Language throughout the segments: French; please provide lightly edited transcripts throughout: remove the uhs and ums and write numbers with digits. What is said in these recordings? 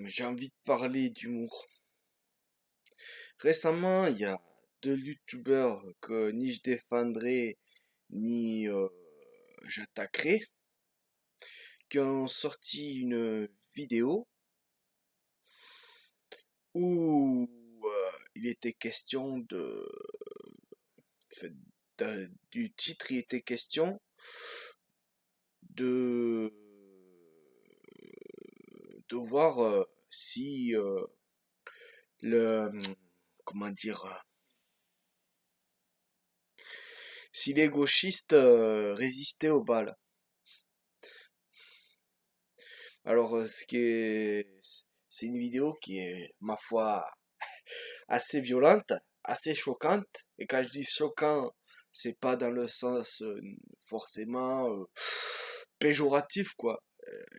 J'ai envie de parler d'humour. Récemment, il y a deux youtubeurs que ni je défendrai ni j'attaquerai qui ont sorti une vidéo où il était question fait, du titre, il était question de de voir si le comment dire si les gauchistes résistaient aux balles. Alors, c'est une vidéo qui est, ma foi, assez violente, assez choquante. Et quand je dis choquant, c'est pas dans le sens forcément péjoratif, quoi.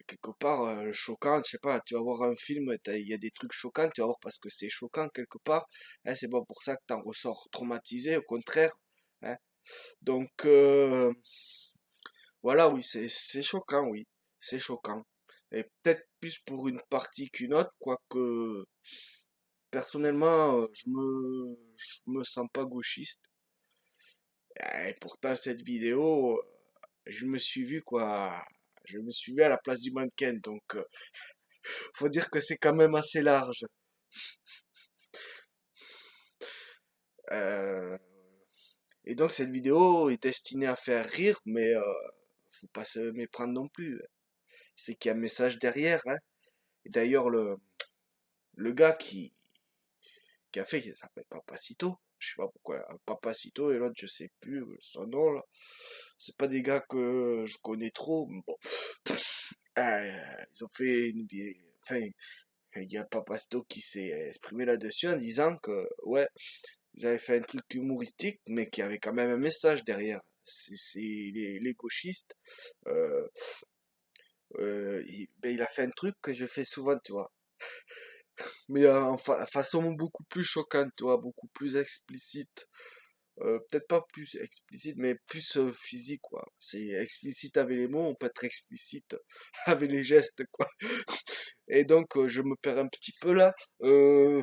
Quelque part, choquant, je sais pas, tu vas voir un film, il y a des trucs choquants, tu vas voir parce que c'est choquant quelque part. Hein, c'est pas pour ça que t'en ressors traumatisé, au contraire. Hein. Donc, voilà, oui, c'est choquant, oui, c'est choquant. Et peut-être plus pour une partie qu'une autre, quoique personnellement, je me sens pas gauchiste. Et pourtant, cette vidéo, je me suis vu, quoi, je me suis vu à la place du mannequin, donc faut dire que c'est quand même assez large. Euh, et donc, cette vidéo est destinée à faire rire, mais faut pas se méprendre non plus. C'est qu'il y a un message derrière, hein. Et d'ailleurs, le gars qui a fait, il s'appelle Papacito. Je sais pas pourquoi, Papacito et l'autre, je sais plus son nom là. C'est pas des gars que je connais trop, mais bon. Ils ont fait enfin, il y a Papacito qui s'est exprimé là-dessus en disant que, ouais, ils avaient fait un truc humoristique, mais qui avait quand même un message derrière. C'est les gauchistes. euh, il a fait un truc que je fais souvent, tu vois. Mais en façon beaucoup plus choquante, tu vois, beaucoup plus explicite. Peut-être pas plus explicite, mais plus physique, quoi. C'est explicite avec les mots, on peut être explicite avec les gestes, quoi. Et donc, je me perds un petit peu là. Euh,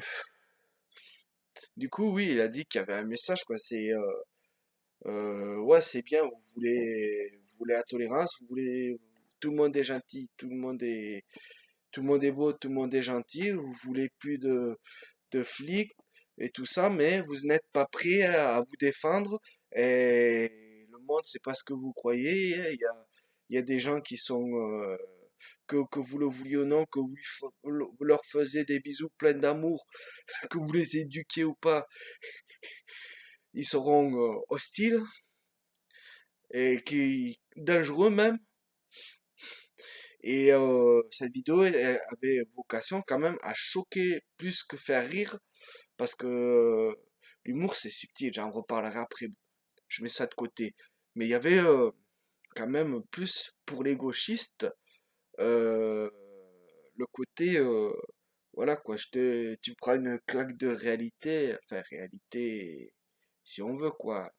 du coup, oui, il a dit qu'il y avait un message, quoi. Ouais, c'est bien, vous voulez la tolérance, vous voulez, tout le monde est gentil, tout le monde est beau, tout le monde est gentil, vous voulez plus de flics et tout ça, mais vous n'êtes pas prêt à vous défendre et le monde, c'est pas ce que vous croyez. Il y a des gens qui sont, que vous le vouliez ou non, que vous leur faisiez des bisous pleins d'amour, que vous les éduquiez ou pas, ils seront hostiles et qui dangereux même. Et cette vidéo elle avait vocation quand même à choquer plus que faire rire, parce que l'humour c'est subtil, j'en reparlerai après, je mets ça de côté. Mais il y avait quand même plus pour les gauchistes euh, le côté, voilà quoi, tu prends une claque de réalité, enfin réalité si on veut quoi,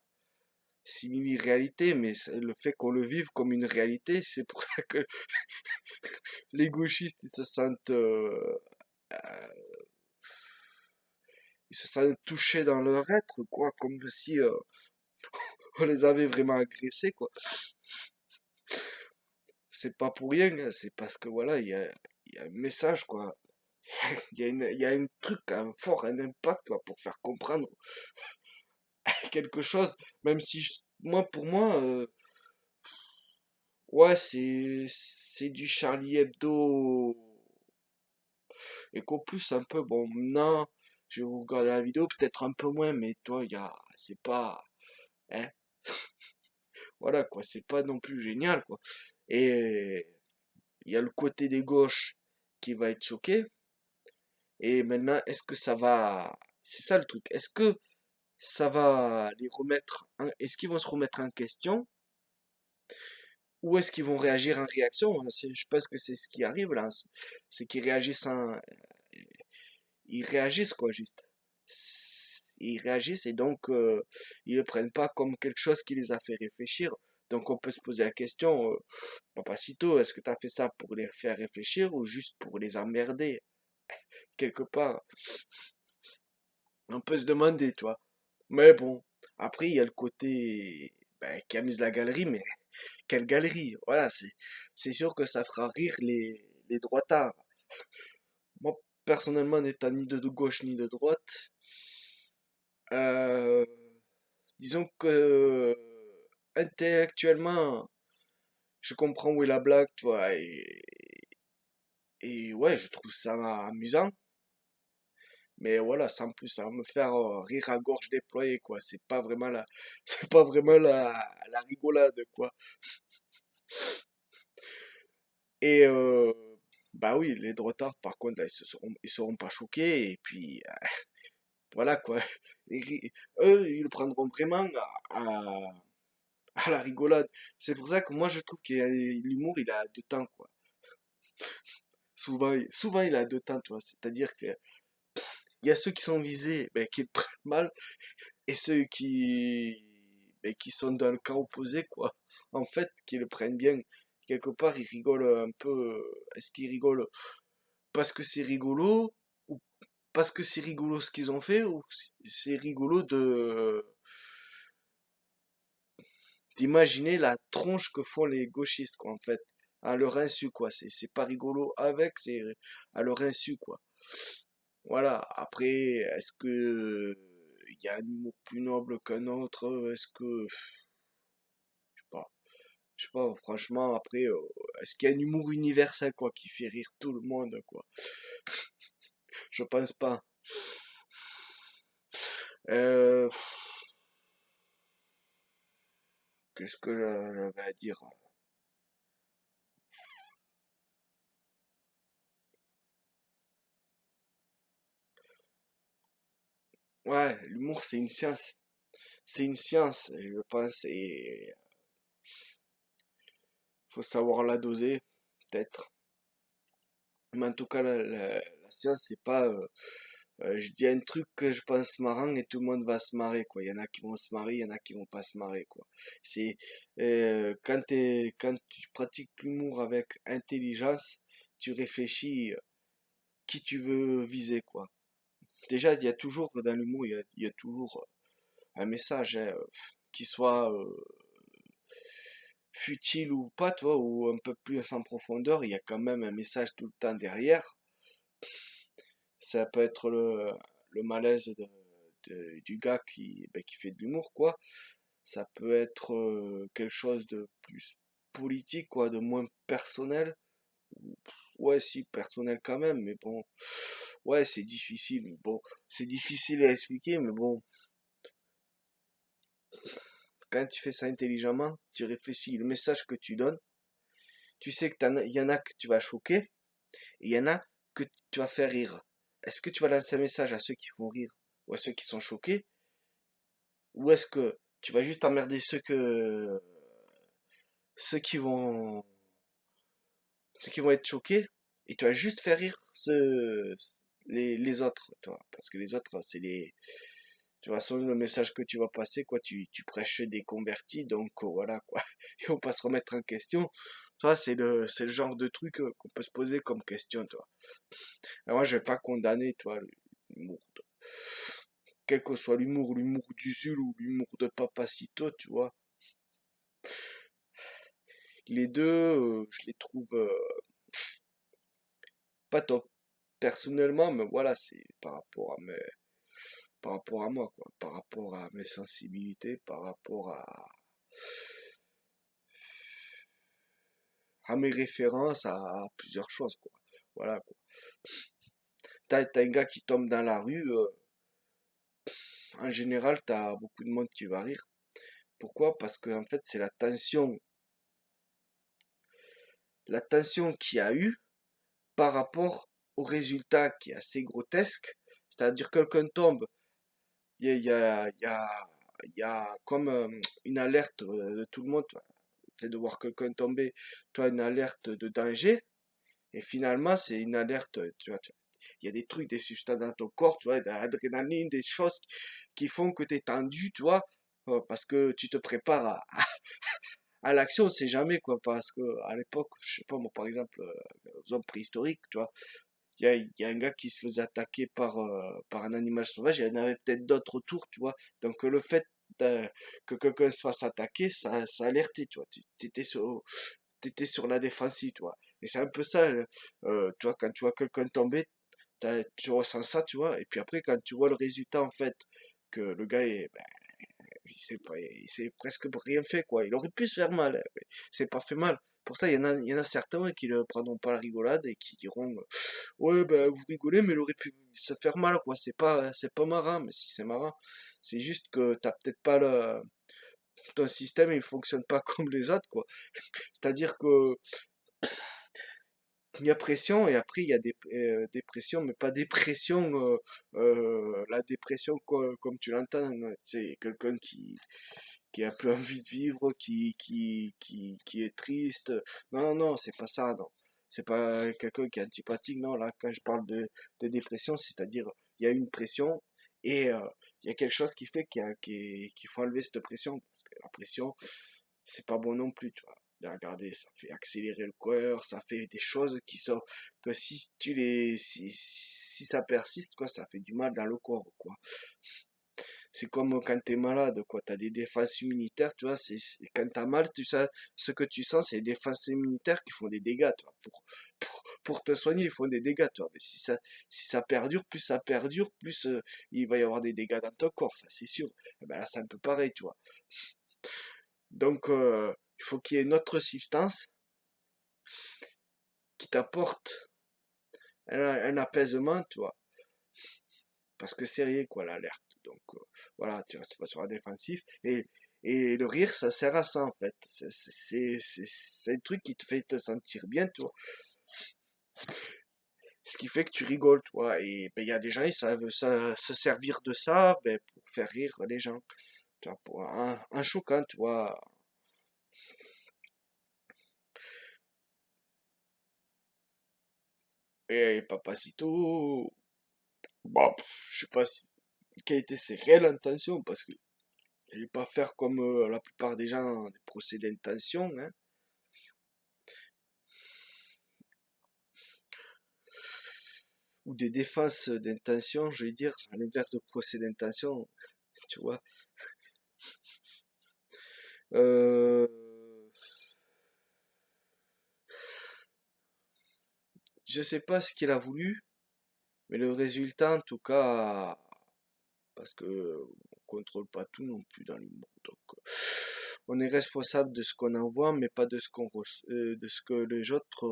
simili-réalité, mais le fait qu'on le vive comme une réalité, c'est pour ça que les gauchistes euh, ils se sentent touchés dans leur être, quoi, comme si on les avait vraiment agressés, quoi. C'est pas pour rien, hein, c'est parce que voilà, il y a un message, quoi. Il y a un truc, un fort, un impact, quoi, pour faire comprendre quelque chose, même si moi, pour moi, ouais, c'est du Charlie Hebdo, et qu'au plus un peu, bon, non, je vais vous regarder la vidéo, peut-être un peu moins, mais toi, c'est pas, hein, voilà, quoi, c'est pas non plus génial, quoi. Et il y a le côté des gauches qui va être choqué. Et maintenant, est-ce que ça va... C'est ça le truc. Est-ce que ça va les remettre... Est-ce qu'ils vont se remettre en question? Ou est-ce qu'ils vont réagir en réaction? Je pense que c'est ce qui arrive là. C'est qu'ils réagissent Ils réagissent quoi, juste. Ils réagissent et donc ils le prennent pas comme quelque chose qui les a fait réfléchir. Donc on peut se poser la question, Papacito, est-ce que tu as fait ça pour les faire réfléchir ou juste pour les emmerder? Quelque part, on peut se demander, toi. Mais bon, après, il y a le côté qui amuse la galerie, mais quelle galerie? Voilà, c'est sûr que ça fera rire les droitards. Moi, personnellement, n'étant ni de gauche ni de droite, euh, disons que intellectuellement, je comprends où est la blague, toi, et ouais, je trouve ça amusant. Mais voilà, sans plus, ça va me faire rire à gorge déployée, quoi. C'est pas vraiment la rigolade, quoi. Et bah oui, les droitards, par contre, là, ils seront pas choqués. Et puis voilà, quoi. Eux, ils le prendront vraiment à la rigolade. C'est pour ça que moi, je trouve que l'humour, il a deux temps, quoi. Souvent, il a deux temps, tu vois. C'est-à-dire que il y a ceux qui sont visés, qui le prennent mal, et ceux qui sont dans le camp opposé, quoi. En fait, qui le prennent bien. Quelque part, ils rigolent un peu. Est-ce qu'ils rigolent parce que c'est rigolo, ou parce que c'est rigolo ce qu'ils ont fait, ou c'est rigolo d'imaginer la tronche que font les gauchistes, quoi, en fait. À leur insu, quoi. C'est pas rigolo avec, c'est à leur insu, quoi. Voilà. Après, est-ce que il y a un humour plus noble qu'un autre? Est-ce que, je sais pas, je sais pas, franchement, après, est-ce qu'il y a un humour universel, quoi, qui fait rire tout le monde, quoi? Je pense pas. Euh, Qu'est-ce que j'avais à dire? Ouais, l'humour, c'est une science. C'est une science, je pense, et faut savoir la doser, peut-être. Mais en tout cas, la science, c'est pas. Je dis un truc que je pense marrant et tout le monde va se marrer, quoi. Il y en a qui vont se marrer, il y en a qui vont pas se marrer, quoi. C'est quand tu pratiques l'humour avec intelligence, tu réfléchis qui tu veux viser, quoi. Déjà, il y a toujours dans l'humour, il y a toujours un message, hein, qui soit futile ou pas, toi, ou un peu plus en profondeur, il y a quand même un message tout le temps derrière. Ça peut être le malaise du gars qui fait de l'humour, quoi. Ça peut être quelque chose de plus politique, quoi, de moins personnel. Ouais, si, personnel quand même, mais bon. Ouais, c'est difficile. Bon, c'est difficile à expliquer, mais bon, quand tu fais ça intelligemment, tu réfléchis le message que tu donnes. Tu sais que il y en a que tu vas choquer, et il y en a que tu vas faire rire. Est-ce que tu vas lancer un message à ceux qui font rire ou à ceux qui sont choqués? Ou est-ce que tu vas juste emmerder ceux qui vont ceux qui vont être choqués et tu vas juste faire rire les autres, toi. Parce que les autres, c'est les. Tu vois, selon le message que tu vas passer, quoi, tu prêches des convertis, donc voilà, quoi. Il faut pas se remettre en question. Toi, c'est le genre de truc qu'on peut se poser comme question, toi. Alors moi, je vais pas condamner, toi, l'humour. Quel que soit l'humour d'Usul ou l'humour de Papacito, tu vois. Les deux, je les trouve pas top. Personnellement, mais voilà, c'est par rapport à moi, quoi. Par rapport à mes sensibilités, par rapport à mes références, à plusieurs choses, quoi. Voilà, quoi. T'as un gars qui tombe dans la rue, en général, t'as beaucoup de monde qui va rire. Pourquoi? Parce que, en fait, c'est la tension qu'il y a eu par rapport au résultat qui est assez grotesque. C'est-à-dire, quelqu'un tombe, il y a, il y a, il y a, il y a comme une alerte de tout le monde. Tu vois. Le fait de voir quelqu'un tomber, toi, une alerte de danger. Et finalement, c'est une alerte, il y a des trucs, des substances dans ton corps, tu vois, de l'adrénaline, des choses qui font que tu es tendu, tu vois, parce que tu te prépares à l'action, on sait jamais, quoi, parce que à l'époque, je sais pas, moi, par exemple, aux hommes préhistoriques, tu vois, il y a un gars qui se faisait attaquer par un animal sauvage, il y en avait peut-être d'autres autour, tu vois. Donc le fait que quelqu'un se fasse attaquer, ça alertait, tu vois. T'étais sur la défensive, tu vois. Et c'est un peu ça, tu vois, quand tu vois quelqu'un tomber, tu ressens ça, tu vois. Et puis après, quand tu vois le résultat, en fait, que le gars ben, il s'est presque rien fait, quoi. Il aurait pu se faire mal, hein, mais c'est pas fait mal. Pour ça, il y en a certains ouais, qui ne prendront pas la rigolade et qui diront ouais, ben vous rigolez, mais il aurait pu se faire mal, quoi. C'est pas marrant, mais si c'est marrant, c'est juste que t'as peut-être pas ton système, il fonctionne pas comme les autres, quoi. C'est-à-dire que il y a pression et après il y a dépression, mais pas dépression, la dépression comme tu l'entends, hein. C'est quelqu'un qui a plus envie de vivre, qui est triste. Non, non, non, c'est pas ça, non. C'est pas quelqu'un qui est antipathique, non. Là, quand je parle de dépression, c'est-à-dire il y a une pression et il y a quelque chose qui fait qu'il faut enlever cette pression. Parce que la pression, c'est pas bon non plus, tu vois. Regardez, ça fait accélérer le cœur, ça fait des choses qui sont que si ça persiste, quoi, ça fait du mal dans le corps, quoi. C'est comme quand t'es malade, quoi. T'as des défenses immunitaires, tu vois. Quand t'as mal, tu sais, ce que tu sens, c'est des défenses immunitaires qui font des dégâts, tu vois. Pour te soigner, ils font des dégâts, tu vois. Mais si ça perdure, plus ça perdure, plus il va y avoir des dégâts dans ton corps, ça c'est sûr. Et ben là, c'est un peu pareil, tu vois. Donc, il faut qu'il y ait une autre substance qui t'apporte un apaisement, tu vois. Parce que c'est rien, quoi, l'alerte. Donc, voilà, tu restes pas sur la défensive. Et le rire, ça sert à ça, en fait. C'est un truc qui te fait te sentir bien, tu vois. Ce qui fait que tu rigoles, tu vois. Et ben, il y a des gens, ils savent se servir de ça ben, pour faire rire les gens. Tu vois, pour un choquant, tu vois. Et Papacito, bah, je sais pas quelle était ses réelles intentions, parce que je vais pas faire comme la plupart des gens, des procès d'intention, hein. Ou des défenses d'intention, je vais dire, à l'inverse de procès d'intention, tu vois. Euh, je sais pas ce qu'il a voulu, mais le résultat, en tout cas, parce que on contrôle pas tout non plus dans l'humour, donc on est responsable de ce qu'on envoie, mais pas de ce que les autres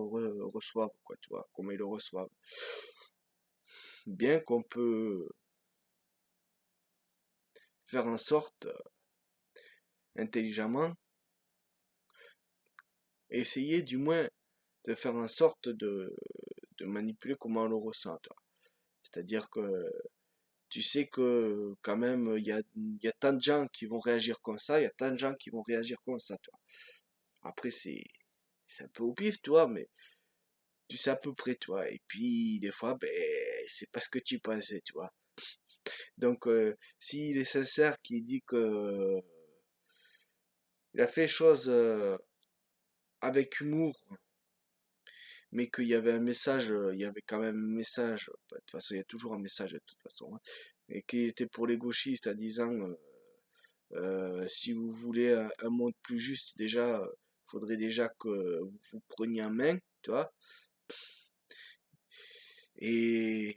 reçoivent, quoi, tu vois, comment ils le reçoivent. Bien qu'on peut faire en sorte, intelligemment, essayer du moins de faire en sorte de manipuler comment on le ressent, toi. C'est-à-dire que tu sais que quand même, il y a tant de gens qui vont réagir comme ça, il y a tant de gens qui vont réagir comme ça, toi. Après, c'est un peu au pif, tu vois, mais tu sais à peu près, tu vois. Et puis, des fois, ben, c'est pas ce que tu pensais, tu vois. Donc, s'il est sincère, qu'il dit que il a fait les choses avec humour, mais qu'il y avait un message, il y avait quand même un message, bah, de toute façon, il y a toujours un message de toute façon, hein, et qui était pour les gauchistes en disant si vous voulez un monde plus juste, déjà, faudrait déjà que vous vous preniez en main, tu vois. Et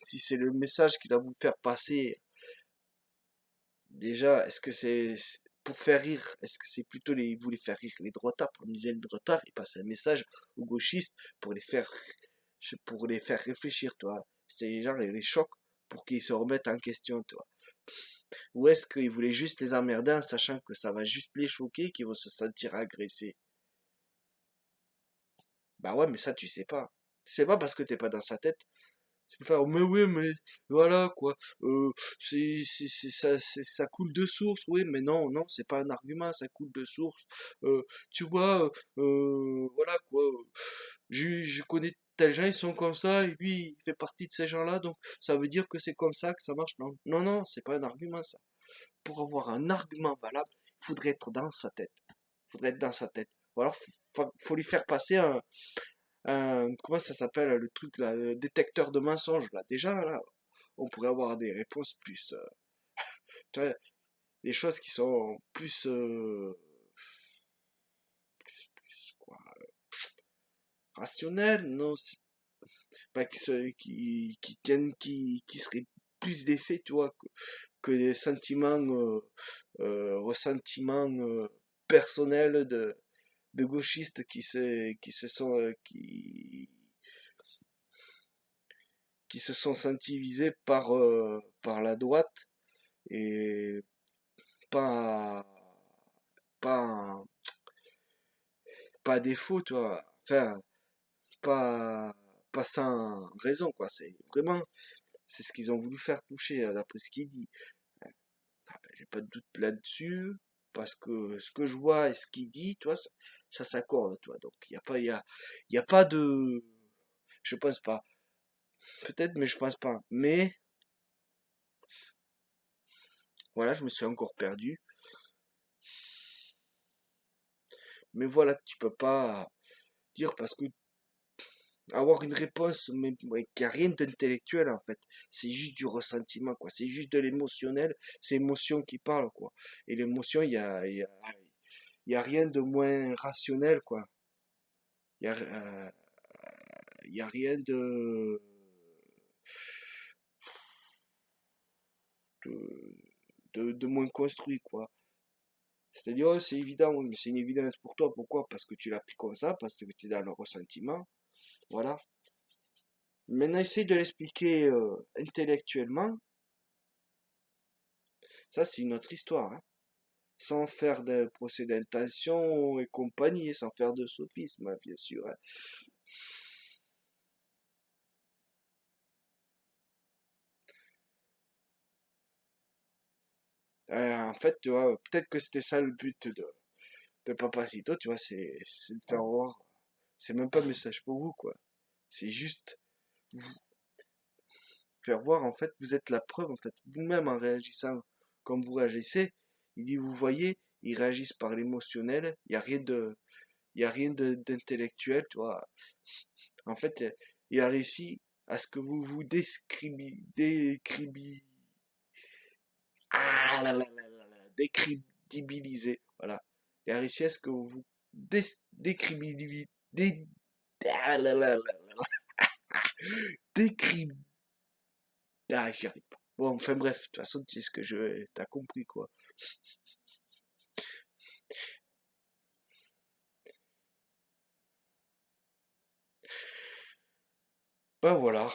si c'est le message qu'il a voulu faire passer, déjà, est-ce que c'est pour faire rire, est-ce que c'est plutôt il voulait faire rire les droitards, pour amuser les droitards, il passe un message aux gauchistes pour les faire réfléchir, tu vois. C'est genre, il les choque pour qu'ils se remettent en question, tu vois. Ou est-ce qu'il voulait juste les emmerder en sachant que ça va juste les choquer, qu'ils vont se sentir agressés? Bah ouais, mais ça, tu sais pas. Tu sais pas parce que t'es pas dans sa tête. Tu peux faire, mais oui, mais voilà quoi. Ça coule de source, oui, mais non, non, c'est pas un argument, ça coule de source. Tu vois, voilà quoi. Je connais tel gens, ils sont comme ça, et lui, il fait partie de ces gens-là, donc ça veut dire que c'est comme ça que ça marche. Non, non, non, c'est pas un argument ça. Pour avoir un argument valable, il faudrait être dans sa tête. Faudrait être dans sa tête. Ou alors, faut lui faire passer comment ça s'appelle, le truc là, le détecteur de mensonges là. Déjà, là, on pourrait avoir des réponses plus, tu vois, des choses qui sont plus, plus quoi, rationnelles, non, pas qui tiennent, qui seraient plus des faits, tu vois, que des sentiments, ressentiments personnels de gauchistes qui se sont sentis visés par la droite et pas, pas, pas à défaut, tu vois. Enfin, pas, pas sans raison, quoi. C'est ce qu'ils ont voulu faire toucher, d'après ce qu'il dit. J'ai pas de doute là-dessus, parce que ce que je vois et ce qu'il dit, tu vois, ça s'accorde, tu vois. Donc, il y a pas de, je pense pas. Peut-être, mais je pense pas. Mais, voilà, je me suis encore perdu. Mais voilà, tu peux pas dire parce que avoir une réponse mais qui a rien d'intellectuel en fait. C'est juste du ressentiment quoi. C'est juste de l'émotionnel. C'est l'émotion qui parle quoi. Et l'émotion, il y a rien de moins rationnel quoi. Il y a, il y a rien de, de moins construit quoi. C'est-à-dire, oh, c'est évident, oui, mais c'est une évidence pour toi. Pourquoi? Parce que tu l'as pris comme ça, parce que tu es dans le ressentiment. Voilà. Maintenant, essaye de l'expliquer intellectuellement. Ça, c'est une autre histoire, hein. Sans faire de procès d'intention et compagnie, sans faire de sophisme, hein, bien sûr, hein. En fait, tu vois, peut-être que c'était ça le but de Papacito, tu vois, c'est de faire voir. C'est même pas un message pour vous, quoi. C'est juste vous faire voir, en fait, vous êtes la preuve, en fait, vous-même en réagissant comme vous réagissez. Il dit, vous voyez, ils réagissent par l'émotionnel, il y a rien d'intellectuel, tu vois. En fait, il a réussi à ce que vous vous décrédibilisez. Voilà. Il a réussi à ce que vous vous décrédibilisez. Ah là là là là. Décri- Ah, j'y arrive pas. Bon, enfin bref, de toute façon, tu sais ce que je veux. T'as compris quoi. Ben voilà.